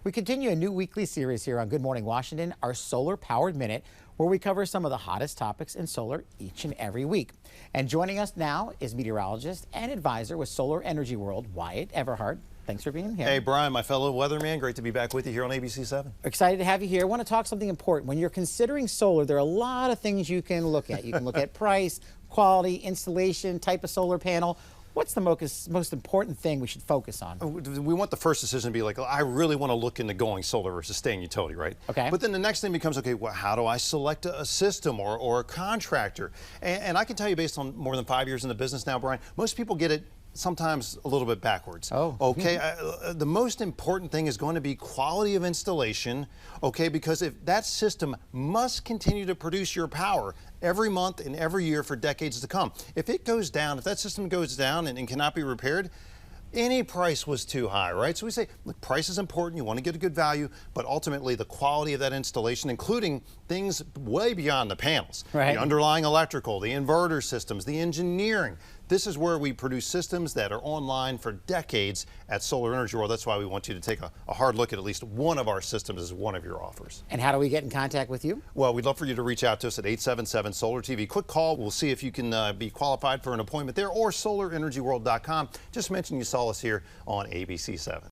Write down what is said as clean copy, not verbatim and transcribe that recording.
We continue a new weekly series here on Good Morning Washington, our Solar Powered Minute, where we cover some of the hottest topics in solar each and every week. And joining us now is meteorologist and advisor with Solar Energy World, Wyatt Everhart. Thanks for being here. Hey, Brian, my fellow weatherman. Great to be back with you here on ABC 7. Excited to have you here. I want to talk something important. When you're considering solar, there are a lot of things you can look at. You can look at price, quality, installation, type of solar panel. What's the most important thing we should focus on? We want the first decision to be like, I really want to look into going solar versus staying utility, right? Okay. But then the next thing becomes, okay, well, how do I select a system or a contractor? And I can tell you, based on more than 5 years in the business now, Brian, most people get it sometimes a little bit backwards. Oh. Okay, the most important thing is going to be quality of installation, okay, because if that system must continue to produce your power every month and every year for decades to come. If it goes down, if that system goes down and cannot be repaired, any price was too high, right? So we say, look, price is important. You want to get a good value, but ultimately the quality of that installation, including things way beyond the panels, right, the underlying electrical, the inverter systems, the engineering. This is where we produce systems that are online for decades at Solar Energy World. That's why we want you to take a hard look at least one of our systems as one of your offers. And how do we get in contact with you? Well, we'd love for you to reach out to us at 877-SOLAR-TV. Quick call. We'll see if you can be qualified for an appointment there, or solarenergyworld.com. Just mention you saw us here on ABC 7.